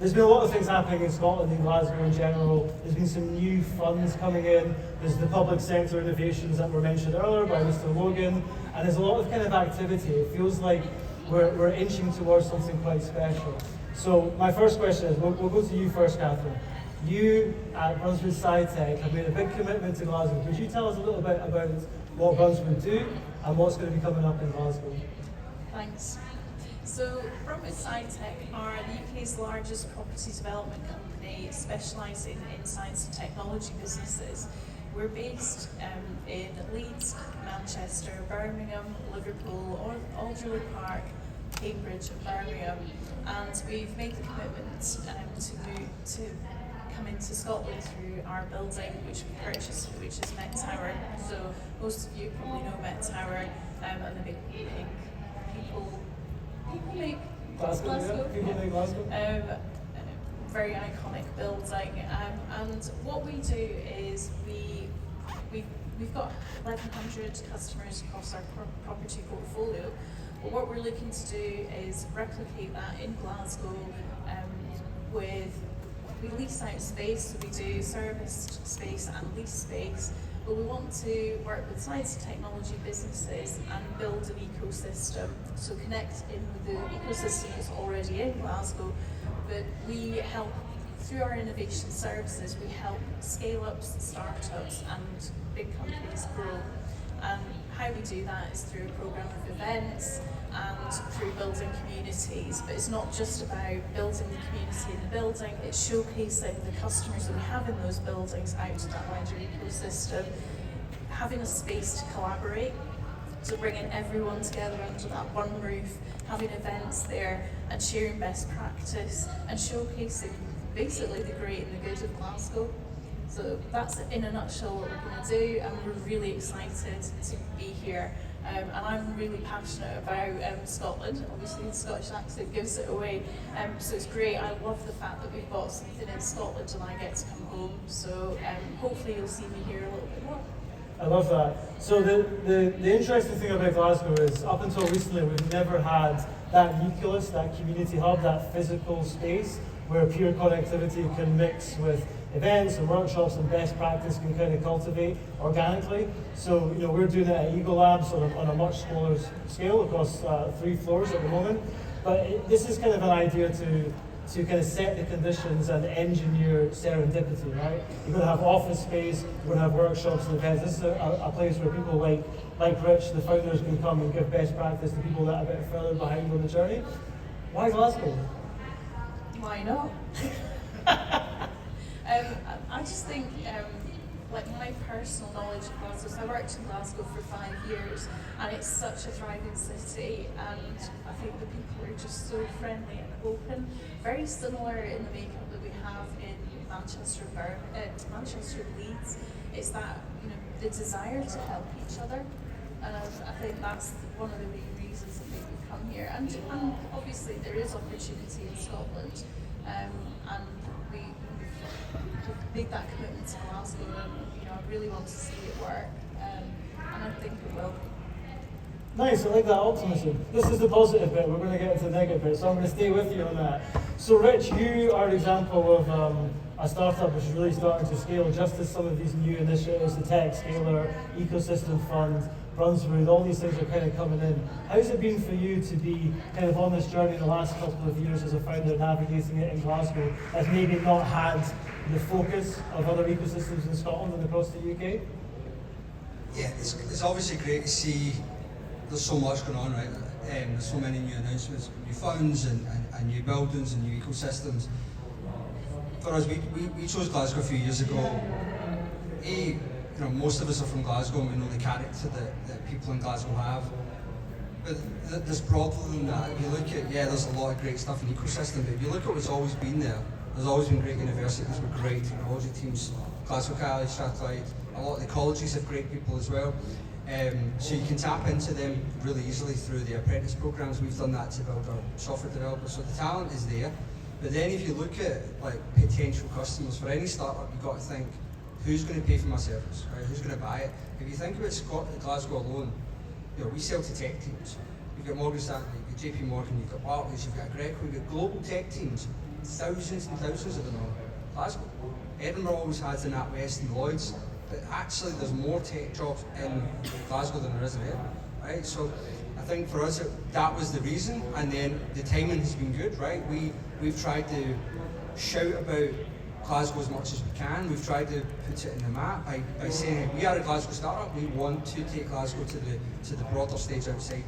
There's been a lot of things happening in Scotland and Glasgow in general. There's been some new funds coming in. There's the public sector innovations that were mentioned earlier by Mr. Logan, and there's a lot of kind of activity. It feels like we're inching towards something quite special. So my first question is, we'll go to you first, Catherine. You at Brunswick SciTech have made a big commitment to Glasgow. Could you tell us a little bit about what Brunswick do and what's going to be coming up in Glasgow? Thanks. So, Brunswick SciTech are the UK's largest property development company specialising in science and technology businesses. We're based in Leeds, Manchester, Birmingham, Liverpool, Alderley Park, Cambridge and Birmingham, and we've made the commitment to come into Scotland through our building, which we purchased, which is Met Tower. So most of you probably know Met Tower, and the big pink people make Glasgow. Yeah, people make Glasgow. Very iconic building, and what we do is we've got 1,100 customers across our property portfolio. But what we're looking to do is replicate that in Glasgow we lease out space, so we do serviced space and lease space, but we want to work with science and technology businesses and build an ecosystem, so connect in with the ecosystem that's already in Glasgow, but we help, through our innovation services, we help scale-ups, startups and big companies grow. And how we do that is through a programme of events and through building communities. But it's not just about building the community in the building, it's showcasing the customers that we have in those buildings out to that wider ecosystem, having a space to collaborate, so bringing everyone together under that one roof, having events there and sharing best practice and showcasing basically the great and the good of Glasgow. So that's in a nutshell what we're going to do, and we're really excited to be here. And I'm really passionate about Scotland. Obviously the Scottish accent gives it away, so it's great. I love the fact that we've got something in Scotland and I get to come home, so hopefully you'll see me here a little bit more. I love that. So the interesting thing about Glasgow is, up until recently, we've never had that nucleus, that community hub, that physical space where peer connectivity can mix with events and workshops and best practice can kind of cultivate organically. So, we're doing it at Eagle Labs on a much smaller scale across 3 floors at the moment. But this is kind of an idea to kind of set the conditions and engineer serendipity, right? You're going to have office space, you're going to have workshops and events. This is a place where people like Rich, the founders, can come and give best practice to people that are a bit further behind on the journey. Why Glasgow? Why not? I just think, my personal knowledge of Glasgow, so I worked in Glasgow for 5 years, and it's such a thriving city, and I think the people are just so friendly and open, very similar in the makeup that we have in Manchester and Leeds. It's that, the desire to help each other, and I think that's one of the main reasons I think we've come here. And obviously there is opportunity in Scotland, and we've made that commitment to Glasgow, and I really want to see it work, and I think it will. Nice, I like that optimism. This is the positive bit, we're going to get into the negative bit, so I'm going to stay with you on that. So Rich, you are an example of a startup which is really starting to scale, just as some of these new initiatives, the Tech Scaler, Ecosystem Fund, Brunswick, all these things are kind of coming in. How's it been for you to be kind of on this journey in the last couple of years as a founder, navigating it in Glasgow, that's maybe not had the focus of other ecosystems in Scotland and across the UK? Yeah, it's obviously great to see there's so much going on, right? There's so many new announcements, new funds and new buildings and new ecosystems. For us, we chose Glasgow a few years ago. Most of us are from Glasgow and we know the character that people in Glasgow have. But there's broader than that. If you look at, there's a lot of great stuff in the ecosystem, but if you look at what's always been there, there's always been great universities with great technology teams. Glasgow College, Strathclyde, a lot of the colleges have great people as well. So you can tap into them really easily through the apprentice programs. We've done that to build our software developers. So the talent is there. But then if you look at potential customers, for any startup, you've got to think, who's going to pay for my service, right? Who's going to buy it? If you think about Glasgow alone, we sell to tech teams. You've got Morgan Stanley, you've got JP Morgan, you've got Barclays, you've got Greco, you've got global tech teams thousands and thousands of them in Glasgow. Edinburgh always has the NatWest and Lloyds, but actually there's more tech jobs in Glasgow than there is in Edinburgh, right? So I think for us that was the reason, and then the timing has been good, right? We've tried to shout about Glasgow as much as we can. We've tried to put it in the map by saying, hey, we are a Glasgow startup. We want to take Glasgow to the broader stage outside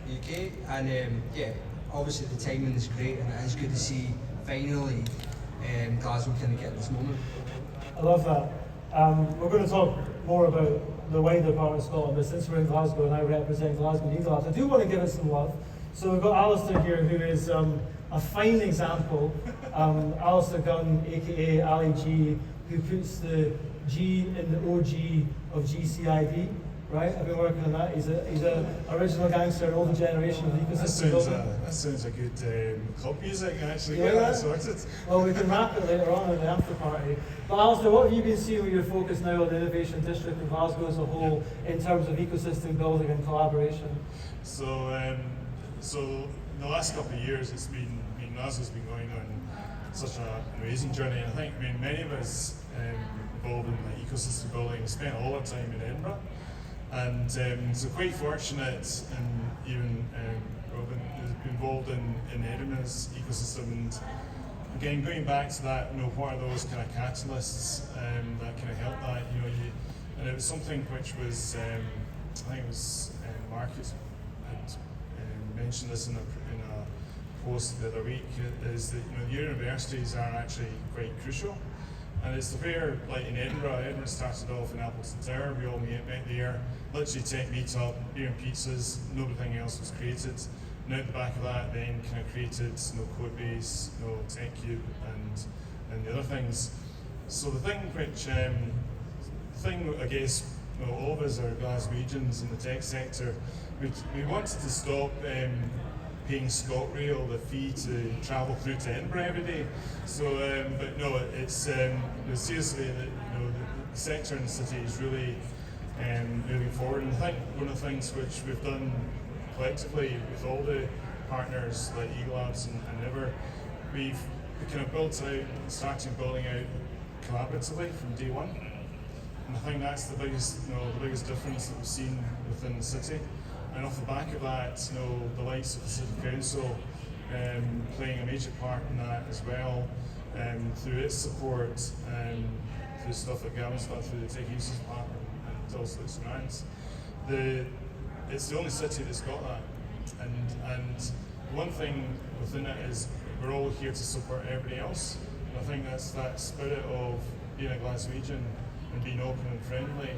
the UK, and yeah, obviously the timing is great, and it is good to see finally Glasgow kind of get this moment. I love that. We're going to talk more about the wider part of Scotland, but since we're in Glasgow and I represent Glasgow Eagle Labs, I do want to give it some love. So we've got Alistair here, who is a fine example. Alistair Gunn, aka Ali G, who puts the G in the OG of GCID, right? I've been working on that. He's a original gangster, an older generation of ecosystem building. That sounds a good club music, actually. You Get like that that? sorted. Well, we can wrap it later on in the after party. But Alistair, what have you been seeing with your focus now on the Innovation District in Glasgow as a whole in terms of ecosystem building and collaboration? So in the last couple of years, Glasgow's been going on such an amazing journey. I think, many of us involved in the ecosystem building spent all our time in Edinburgh, and so quite fortunate, and even Robin is involved in Edinburgh's ecosystem. And again, going back to that, what are those kind of catalysts that kind of help that? And it was something which was, I think it was Marcus had mentioned this in a post the other week, is that universities are actually quite crucial, and it's where, like in Edinburgh started off in Appleton Tower. We all met there, literally tech meetup, beer and pizzas, nothing else was created. And out the back of that, then kind of created Codebase, TechCube, and the other things. So the thing which, I guess, all of us are Glaswegians in the tech sector. We wanted to stop paying ScotRail the fee to travel through to Edinburgh every day. So, but no, it's seriously the sector in the city is really moving forward. And I think one of the things which we've done collectively with all the partners like Eagle Labs and Niver, we kind of started building out collaboratively from day one. And I think that's the biggest difference that we've seen within the city. And off the back of that, the likes of the City Council playing a major part in that as well, through its support, through stuff like Gavin's done through the Tech Users Department and also its grants. It's the only city that's got that. And one thing within it is we're all here to support everybody else. And I think that's that spirit of being a Glaswegian and being open and friendly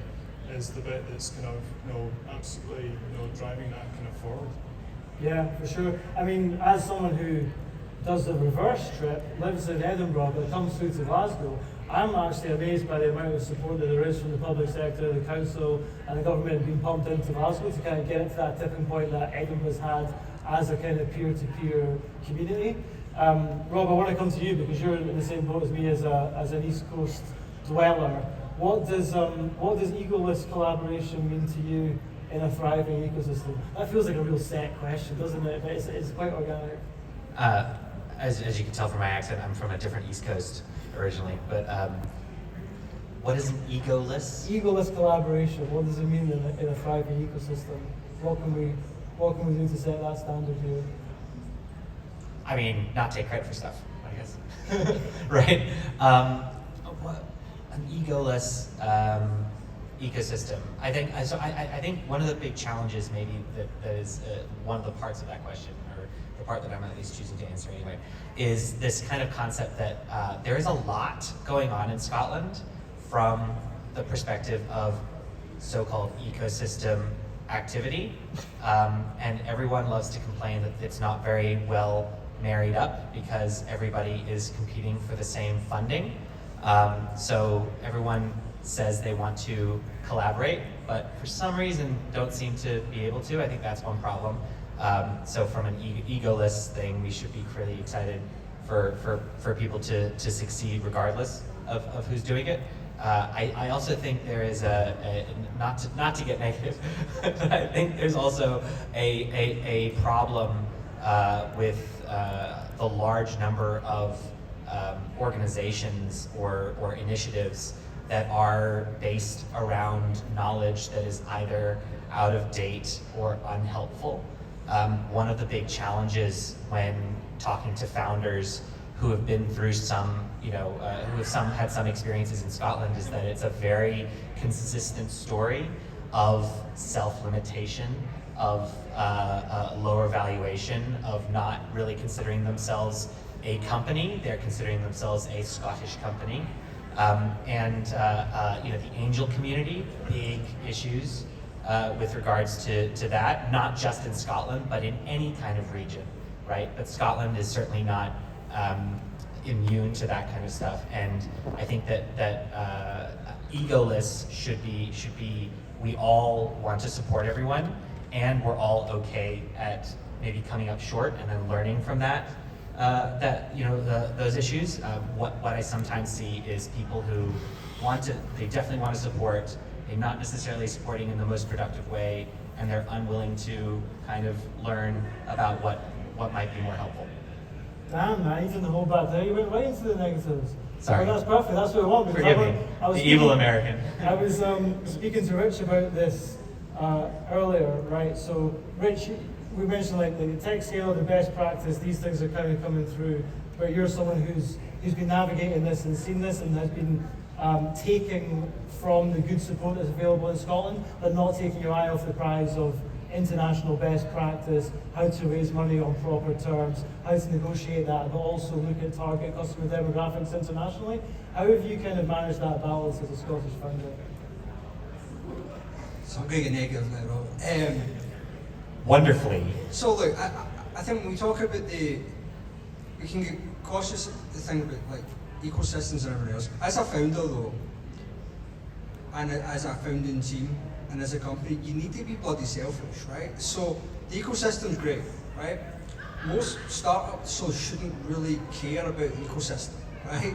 is the bit that's kind of absolutely driving that kind of forward. Yeah, for sure. As someone who does the reverse trip, lives in Edinburgh but comes through to Glasgow, I'm actually amazed by the amount of support that there is from the public sector, the council and the government being pumped into Glasgow to kind of get it to that tipping point that Edinburgh's had as a kind of peer-to-peer community. Rob, I want to come to you because you're in the same boat as me as an East Coast dweller. What does egoless collaboration mean to you in a thriving ecosystem? That feels like a real set question, doesn't it? But it's quite organic. As you can tell from my accent, I'm from a different East Coast originally. But what is an egoless? Egoless collaboration. What does it mean in a thriving ecosystem? What can we do to set that standard here? Not take credit for stuff, I guess. Right. An egoless ecosystem. I think one of the big challenges, maybe that is one of the parts of that question, or the part that I'm at least choosing to answer anyway, is this kind of concept that there is a lot going on in Scotland from the perspective of so-called ecosystem activity, and everyone loves to complain that it's not very well married up because everybody is competing for the same funding. So everyone says they want to collaborate, but for some reason don't seem to be able to. I think that's one problem. So from an egoless thing, we should be really excited for people to succeed regardless of who's doing it. I also think there is not to get negative, but I think there's also a problem with the large number of organizations or initiatives that are based around knowledge that is either out of date or unhelpful. One of the big challenges when talking to founders who have been through some, who have had some experiences in Scotland is that it's a very consistent story of self-limitation, of lower valuation, of not really considering themselves a company. They're considering themselves a Scottish company. The angel community, big issues with regards to that, not just in Scotland, but in any kind of region, right? But Scotland is certainly not immune to that kind of stuff. And I think that egoless should be, we all want to support everyone, and we're all okay at maybe coming up short and then learning from that. Those issues. What I sometimes see is people who they definitely want to support, they're not necessarily supporting in the most productive way, and they're unwilling to kind of learn about what might be more helpful. Damn, man, you didn't hold back there. You went right into the negatives. Sorry. Well, that's perfect. That's what I want. because Forgive I me, I was the evil speaking- American. I was speaking to Rich about this earlier, right? So, Rich, we mentioned like the tech scale, the best practice, these things are kind of coming through. But you're someone who's been navigating this and seen this and has been taking from the good support that's available in Scotland, but not taking your eye off the prize of international best practice, how to raise money on proper terms, how to negotiate that, but also look at target customer demographics internationally. How have you kind of managed that balance as a Scottish founder? So I'm going to get negative now, Rob. Wonderfully. So look, I think when we talk about we can get cautious at the thing about like ecosystems and everything else. As a founder though, and as a founding team, and as a company, you need to be bloody selfish, right? So the ecosystem's great, right? Most startups shouldn't really care about the ecosystem, right?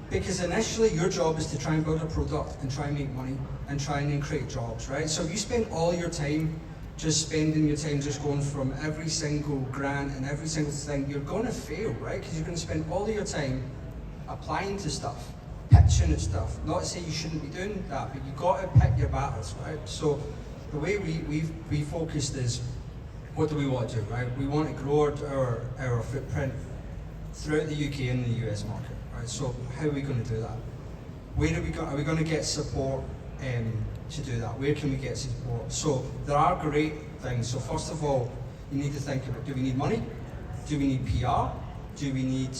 Because initially your job is to try and build a product and try and make money and try and then create jobs, right? So if you spend all your time just going from every single grant and every single thing, you're going to fail, right? Because you're going to spend all of your time applying to stuff, pitching at stuff. Not to say you shouldn't be doing that, but you've got to pick your battles, right? So the way we focused is, what do we want to do, right? We want to grow our footprint throughout the UK and the US market, right? So how are we going to do that? Where are we going to get support to do that? Where can we get support? So there are great things. So first of all, you need to think about, do we need money? Do we need PR? Do we need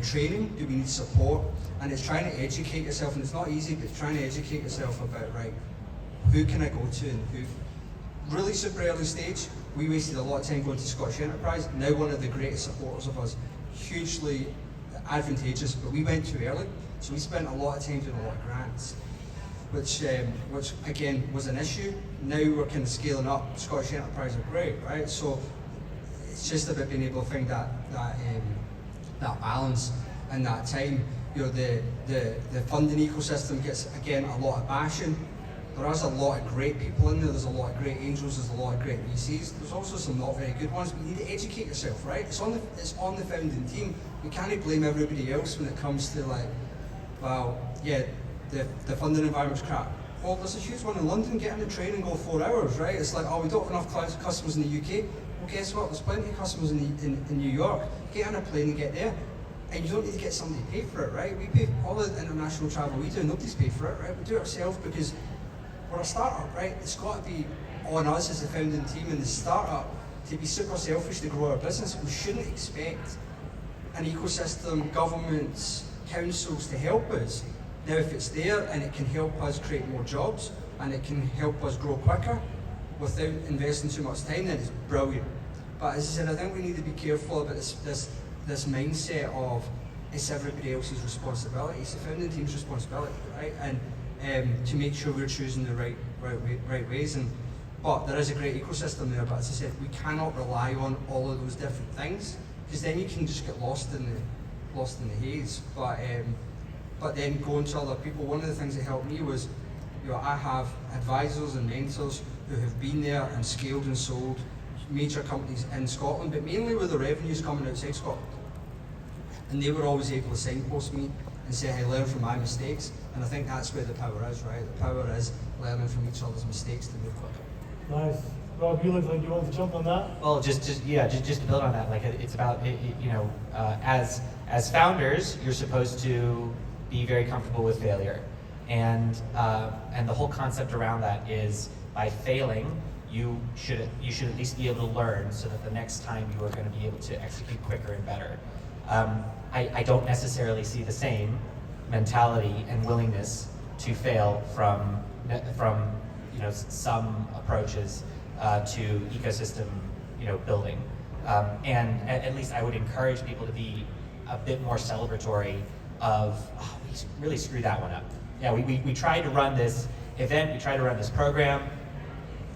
training? Do we need support? And it's trying to educate yourself, and it's not easy, but it's trying to educate yourself about, right, who can I go to and who? Really super early stage, we wasted a lot of time going to Scottish Enterprise, now one of the greatest supporters of us, hugely advantageous, but we went too early, so we spent a lot of time doing a lot of grants, which again was an issue. Now we're kind of scaling up. Scottish Enterprise are great, right? So it's just about being able to find that balance and that time. You know, the funding ecosystem gets, again, a lot of bashing. There is a lot of great people in there. There's a lot of great angels. There's a lot of great VCs. There's also some not very good ones. But you need to educate yourself, right? It's on the founding team. You can't blame everybody else when it comes to like, well, yeah, the funding environment's crap. Well, there's a huge one in London. Get on the train and go 4 hours, right? It's like, oh, we don't have enough customers in the UK. Well, guess what? There's plenty of customers in New York. Get on a plane and get there. And you don't need to get somebody to pay for it, right? We pay all the international travel we do. Nobody's paid for it, right? We do it ourselves because we're a startup, right? It's got to be on us as the founding team and the startup to be super selfish to grow our business. We shouldn't expect an ecosystem, governments, councils to help us. Now, if it's there and it can help us create more jobs and it can help us grow quicker without investing too much time, then it's brilliant. But as I said, I think we need to be careful about this mindset of it's everybody else's responsibility. It's the founding team's responsibility, right? And to make sure we're choosing the right ways. But there is a great ecosystem there. But as I said, we cannot rely on all of those different things because then you can just get lost in the haze. But then going to other people. One of the things that helped me was, you know, I have advisors and mentors who have been there and scaled and sold major companies in Scotland, but mainly with the revenues coming outside Scotland. and they were always able to signpost me and say, hey, learn from my mistakes. And I think that's where the power is, right? The power is learning from each other's mistakes to move quicker. Nice. Rob, you look like you want to jump on that. Well, just to build on that, like it's about as founders, you're supposed to be very comfortable with failure, and the whole concept around that is by failing, you should at least be able to learn so that the next time you are going to be able to execute quicker and better. I don't necessarily see the same mentality and willingness to fail from some approaches to ecosystem building, and at least I would encourage people to be a bit more celebratory of, oh, we really screwed that one up. Yeah, we tried to run this event, we tried to run this program,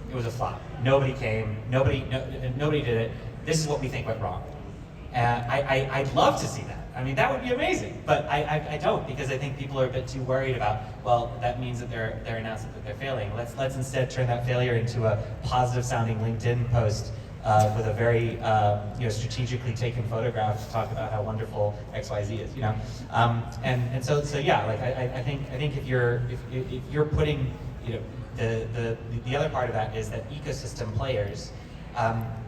it was a flop. Nobody came, nobody did it. This is what we think went wrong. I'd love to see that. I mean, that would be amazing, but I don't, because I think people are a bit too worried about, well, that means that they're announcing that they're failing. Let's instead turn that failure into a positive sounding LinkedIn post with a very strategically taken photograph to talk about how wonderful XYZ is, and so yeah, like I think if you're putting, the other part of that is that ecosystem players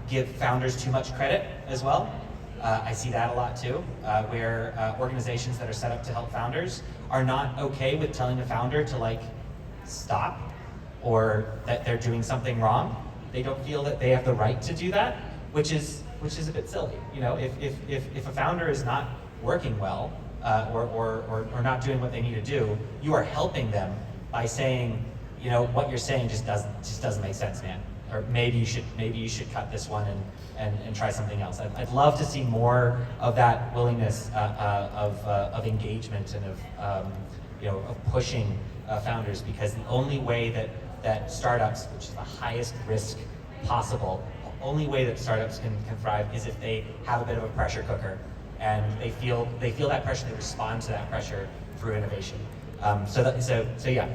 give founders too much credit as well. I see that a lot too, where organizations that are set up to help founders are not okay with telling a founder to stop, or that they're doing something wrong. They don't feel that they have the right to do that, which is a bit silly. If a founder is not working well, or not doing what they need to do, you are helping them by saying, what you're saying just doesn't make sense, man. Or maybe you should cut this one and try something else. I'd love to see more of that willingness of engagement and of pushing founders, because the only way that startups, which is the highest risk possible, the only way that startups can thrive is if they have a bit of a pressure cooker, and they feel that pressure, they respond to that pressure through innovation. So yeah.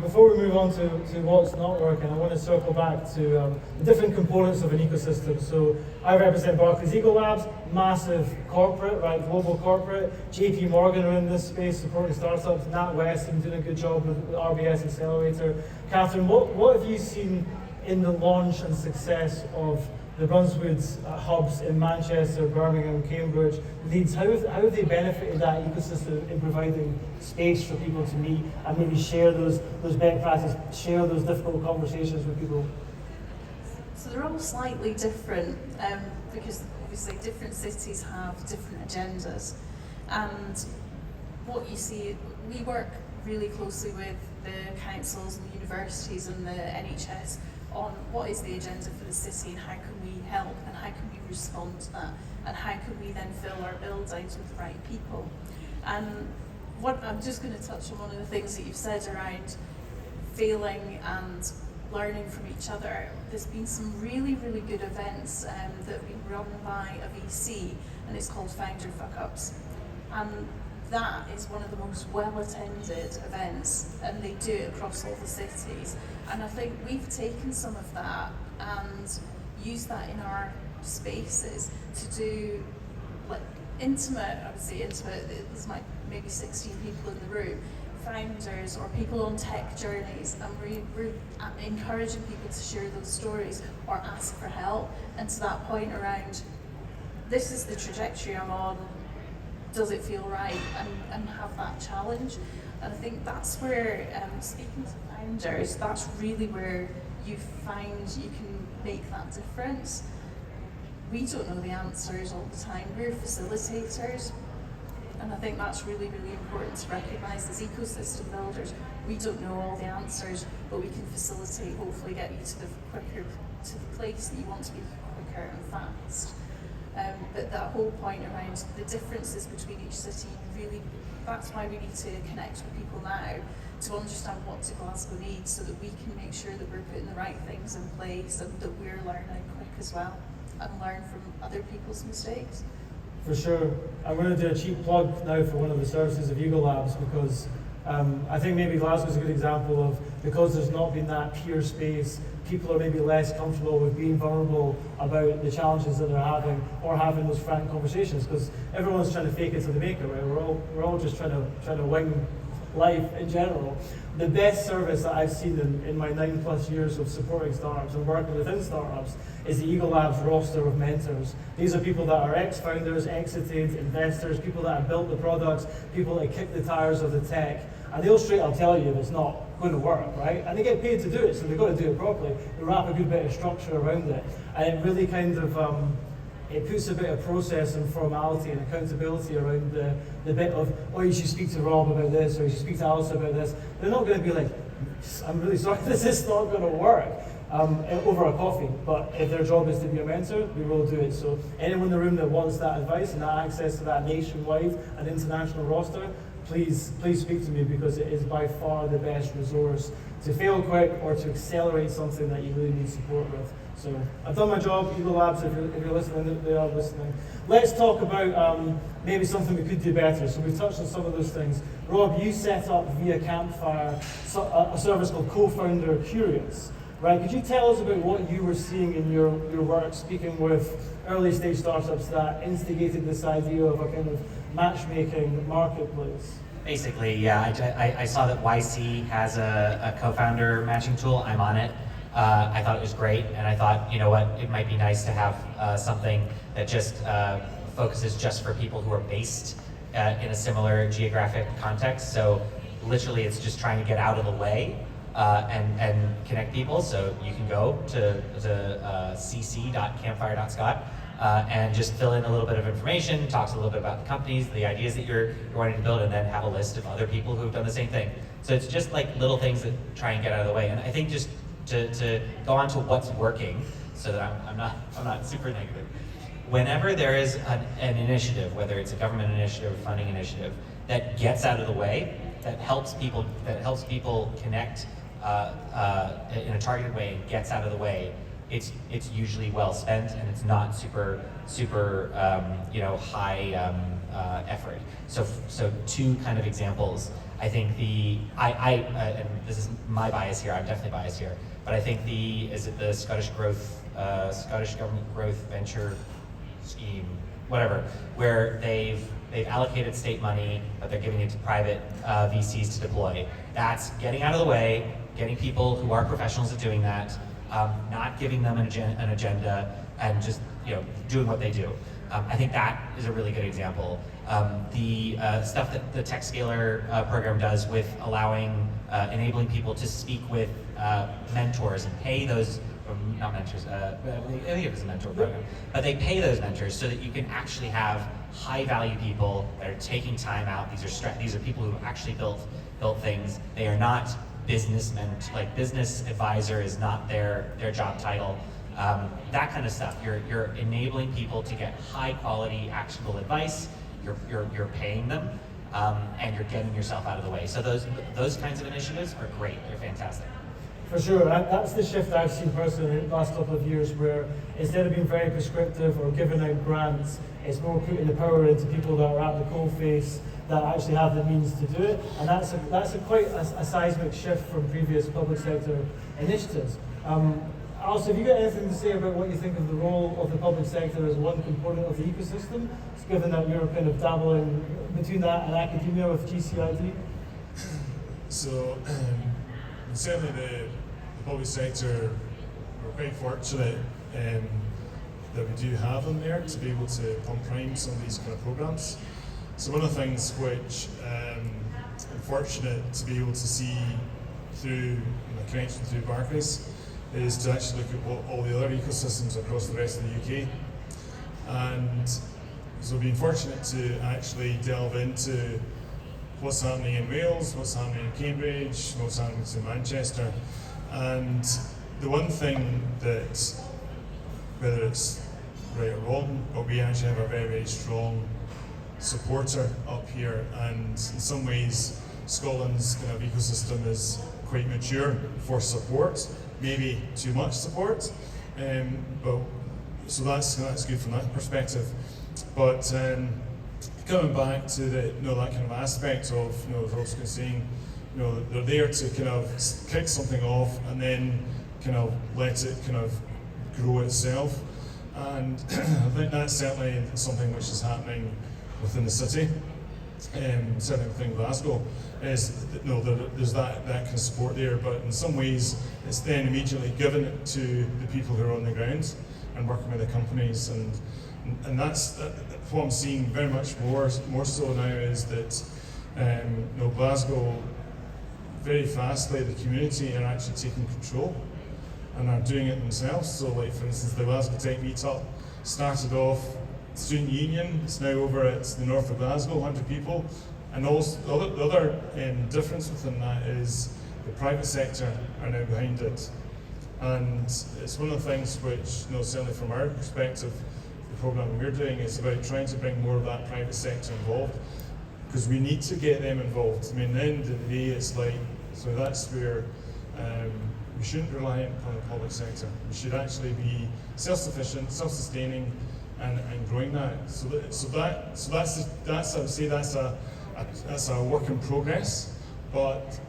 Before we move on to what's not working, I want to circle back to the different components of an ecosystem. So I represent Barclays Ecolabs, massive corporate, right, global corporate. JP Morgan are in this space supporting startups. NatWest have been doing a good job with RBS Accelerator. Catherine, what have you seen in the launch and success of the Brunswoods hubs in Manchester, Birmingham, Cambridge, Leeds? How have they benefited that ecosystem in providing space for people to meet and maybe share those best practices, share those difficult conversations with people? So they're all slightly different, because obviously different cities have different agendas. And what you see, we work really closely with the councils and the universities and the NHS on what is the agenda for the city and how can we help and how can we respond to that and how can we then fill our buildings with the right people. And what I'm just going to touch on one of the things that you've said around failing and learning from each other. There's been some really, really good events that have been run by a VC, and it's called Founder Fuck Ups. And that is one of the most well-attended events, and they do it across all the cities. And I think we've taken some of that and used that in our spaces to do intimate, I would say intimate, there's maybe 16 people in the room, founders or people on tech journeys, and we're encouraging people to share those stories or ask for help. And to that point around, this is the trajectory I'm on, does it feel right, and have that challenge. And I think that's where, speaking to founders, that's really where you find you can make that difference. We don't know the answers all the time, we're facilitators, and I think that's really, really important to recognise as ecosystem builders. We don't know all the answers, but we can facilitate, hopefully get you to the place that you want to be quicker and fast. But that whole point around the differences between each city, really, that's why we need to connect with people now to understand what do Glasgow needs, so that we can make sure that we're putting the right things in place and that we're learning quick as well and learn from other people's mistakes. For sure. I'm going to do a cheap plug now for one of the services of Ecolabs, because I think maybe Glasgow is a good example of, because there's not been that peer space, people are maybe less comfortable with being vulnerable about the challenges that they're having, or having those frank conversations, because everyone's trying to fake it till they make it, right? We're all just trying to wing life in general. The best service that I've seen in my 9+ years of supporting startups and working within startups is the Eagle Labs roster of mentors. These are people that are ex-founders, exited investors, people that have built the products, people that kick the tires of the tech, and they'll straight up tell you it's not going to work, right? And they get paid to do it, so they've got to do it properly. They wrap a good bit of structure around it, and it really kind of it puts a bit of process and formality and accountability around the bit of, oh, you should speak to Rob about this, or you should speak to Alice about this. They're not going to be like, I'm really sorry, this is not going to work over a coffee. But if their job is to be a mentor, we will do it. So anyone in the room that wants that advice and that access to that nationwide and international roster, please speak to me, because it is by far the best resource to fail quick or to accelerate something that you really need support with. So I've done my job. Eagle Labs, if you're listening, they are listening. Let's talk about maybe something we could do better. So we've touched on some of those things. Rob, you set up via Campfire a service called Co-Founder Curious, right? Could you tell us about what you were seeing in your work, speaking with early stage startups that instigated this idea of a kind of matchmaking marketplace? Basically, yeah, I saw that YC has a co-founder matching tool. I'm on it. I thought it was great, and I thought, you know what, it might be nice to have something that just focuses just for people who are based in a similar geographic context. So literally it's just trying to get out of the way and connect people. So you can go to cc.campfire.scot and just fill in a little bit of information, talks a little bit about the companies, the ideas that you're wanting to build, and then have a list of other people who have done the same thing. So it's just like little things that try and get out of the way. And I think just to go on to what's working, so that I'm not super negative. Whenever there is an initiative, whether it's a government initiative or funding initiative, that gets out of the way, that helps people connect in a targeted way and gets out of the way, it's usually well spent, and it's not super high effort. So two kind of examples. I think and this is my bias here, I'm definitely biased here, but I think the Scottish Government Growth Venture Scheme, whatever, where they've allocated state money, but they're giving it to private VCs to deploy. That's getting out of the way, getting people who are professionals at doing that, not giving them an agenda, and just doing what they do. I think that is a really good example. The stuff that the TechScaler program does with enabling people to speak with mentors and pay those, not mentors, I think it was a mentor program, but they pay those mentors so that you can actually have high value people that are taking time out. These are people who have actually built things. They are not businessmen, like business advisor is not their job title. That kind of stuff. You're enabling people to get high quality, actionable advice. You're paying them, and you're getting yourself out of the way. So those kinds of initiatives are great. They're fantastic. For sure, that's the shift I've seen personally in the last couple of years, where instead of being very prescriptive or giving out grants, it's more putting the power into people that are at the coalface, that actually have the means to do it, and that's quite a seismic shift from previous public sector initiatives. Also, have you got anything to say about what you think of the role of the public sector as one component of the ecosystem, given that you're kind of dabbling between that and academia with GCID? So, certainly the public sector, we're quite fortunate that we do have them there to be able to pump prime some of these kind of programs. So one of the things which I'm fortunate to be able to see through my connection through Barclays is to actually look at what all the other ecosystems across the rest of the UK. And so being fortunate to actually delve into what's happening in Wales, what's happening in Cambridge, what's happening in Manchester. And the one thing that, whether it's right or wrong, but we actually have a very, very strong supporter up here, and in some ways Scotland's kind of ecosystem is quite mature for support, maybe too much support, but so that's good from that perspective. But coming back to that kind of aspect of folks saying, they're there to kind of kick something off, and then kind of let it kind of grow itself. And I think that's certainly something which is happening within the city, certainly within Glasgow, is that, there's that kind of support there, but in some ways it's then immediately given it to the people who are on the ground and working with the companies, and that's what I'm seeing very much more so now is that Glasgow, very fastly the community are actually taking control and are doing it themselves. So like for instance the Glasgow Tech Meetup started off student union, it's now over at the north of Glasgow, 100 people, and also the other difference within that is the private sector are now behind it. And it's one of the things which, certainly from our perspective, the programme we're doing is about trying to bring more of that private sector involved, because we need to get them involved. I mean, at the end of the day, it's like, so that's where we shouldn't rely upon the public sector. We should actually be self-sufficient, self-sustaining, and growing that. So that's I would say that's a work in progress. But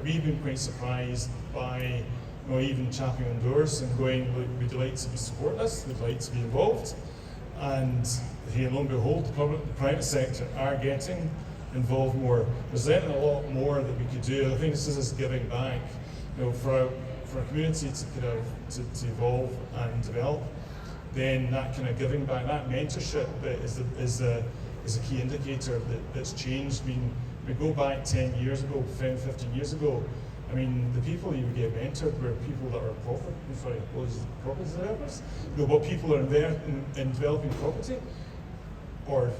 we've been quite surprised by even chapping on doors and going, look, we'd like to support this, we'd like to be involved. And here, lo and behold, the private sector are getting involved more. There's certainly a lot more that we could do. I think this is giving back, for a community to kind of to evolve and develop. Then that kind of giving back, that mentorship bit is a key indicator that's changed. I mean, we go back 10 years ago, 15 years ago. I mean, the people you would get mentored were people that are property developers. But people are in developing property, or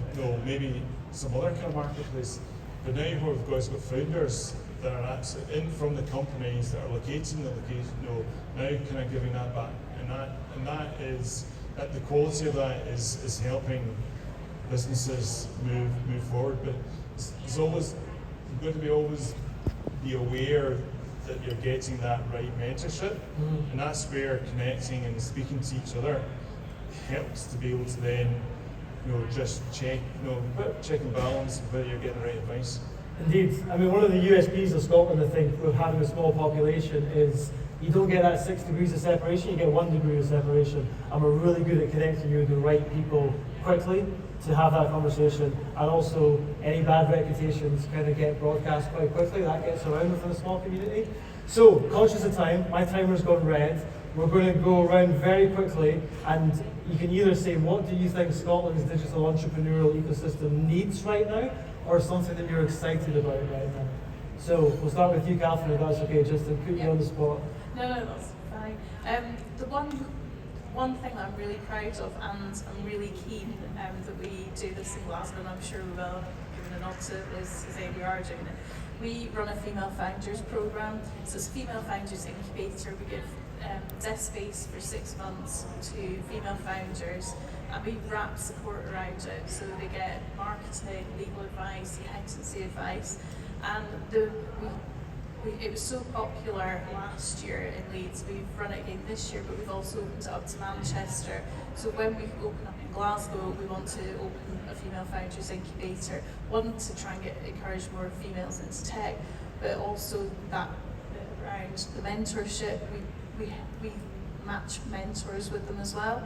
maybe some other kind of marketplace. But now we've got founders that are actually in from the companies that are located in the location. Now kind of giving that back, and that is that the quality of that is helping businesses move forward. But it's always you've got to be always be aware that you're getting that right mentorship, and that's where connecting and speaking to each other helps to be able to then just check and balance whether you're getting the right advice. Indeed. I mean, one of the USPs of Scotland, I think, with having a small population is you don't get that 6 degrees of separation, you get 1 degree of separation. And we're really good at connecting you with the right people quickly to have that conversation. And also, any bad reputations kind of get broadcast quite quickly. That gets around within a small community. So, conscious of time, my timer's gone red. We're going to go around very quickly, and you can either say, what do you think Scotland's digital entrepreneurial ecosystem needs right now, or something that you're excited about right now? So we'll start with you, Catherine, if that's okay, just to put you on the spot. No, that's fine. The one thing that I'm really proud of, and I'm really keen that we do this in Glasgow, and I'm sure we will, given a nod to is we are doing it. We run a Female Founders programme. So it's a Female Founders Incubator. We give desk space for 6 months to female founders, and we wrap support around it. So they get marketing, legal advice, accountancy advice, and it was so popular last year in Leeds. We've run it again this year, but we've also opened it up to Manchester. So when we open up in Glasgow, we want to open a Female Founders Incubator. One, to try and encourage more females into tech, but also that bit around the mentorship. We match mentors with them as well,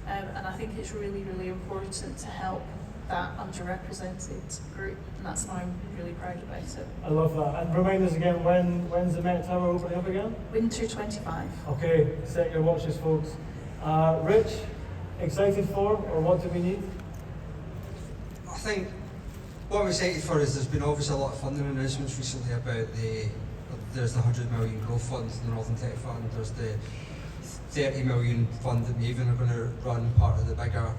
and I think it's really, really important to help that underrepresented group, and that's why I'm really proud about it. I love that. And remind us again, when's the Met Tower opening up again? Winter 25. Okay, set your watches, folks. Rich, excited for, or what do we need? I think what I'm excited for is there's been obviously a lot of funding announcements recently about there's the 100 million growth fund, the Northern Tech Fund, there's the 30 million fund that Maven are going to run, part of the bigger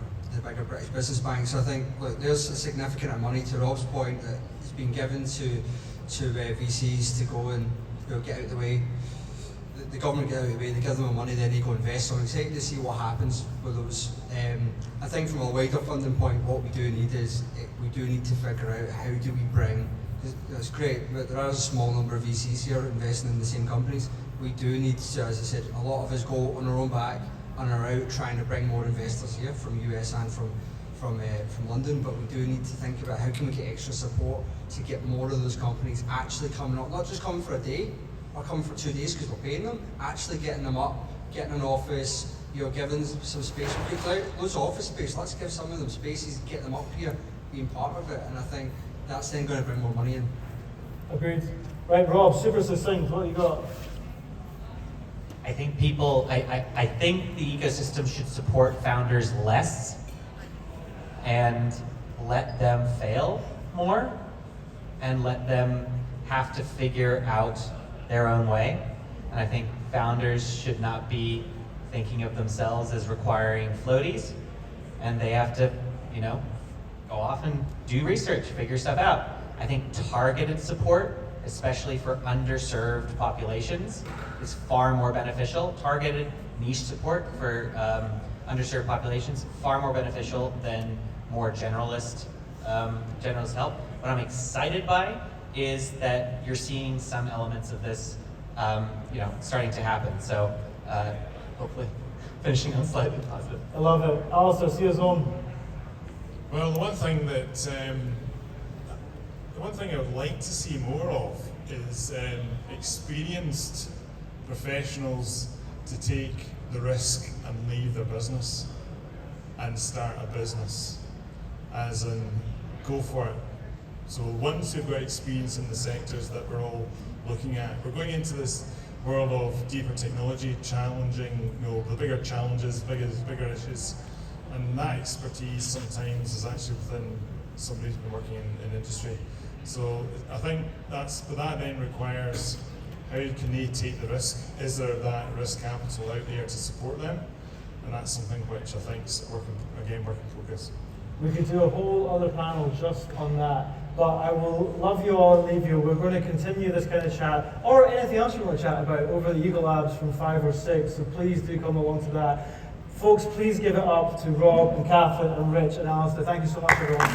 British Business Bank. So I think, look, there's a significant amount of money, to Rob's point, that has been given to VCs to go and get out of the way. The government get out of the way, they give them the money, then they go invest. So I'm excited to see what happens with those. I think from a wider funding point, what we do need is, we do need to figure out how do we bring, it's great, but there is a small number of VCs here investing in the same companies. We do need to, as I said, a lot of us go on our own back and are out trying to bring more investors here from US and from London, but we do need to think about how can we get extra support to get more of those companies actually coming up, not just coming for a day, are coming for 2 days because we're paying them, actually getting them up, getting an office, you know, giving them some space. We could like loads of office space. Let's give some of them spaces, get them up here, being part of it, and I think that's then going to bring more money in. Agreed. Right, Rob, super succinct. What you got? I think I think the ecosystem should support founders less and let them fail more and let them have to figure out their own way. And I think founders should not be thinking of themselves as requiring floaties, and they have to, you know, go off and do research, figure stuff out. I think targeted support, especially for underserved populations, is far more beneficial. Targeted niche support for underserved populations, far more beneficial than more generalist help. What I'm excited by is that you're seeing some elements of this, you know, starting to happen. So hopefully finishing on slightly positive. I love it. Alistair, see us home. Well, the one thing I would like to see more of is experienced professionals to take the risk and leave their business and start a business, as in go for it. So ones who've got experience in the sectors that we're all looking at. We're going into this world of deeper technology, challenging, you know, the bigger challenges, bigger issues, and that expertise sometimes is actually within somebody who's been working in industry. So I think but that then requires, how can they take the risk? Is there that risk capital out there to support them? And that's something which I think is working focus. We could do a whole other panel just on that. But I will love you all and leave you. We're going to continue this kind of chat, or anything else you want to chat about, over the Eagle Labs from 5 or 6. So please do come along to that. Folks, please give it up to Rob and Catherine and Rich and Alistair. Thank you so much, everyone.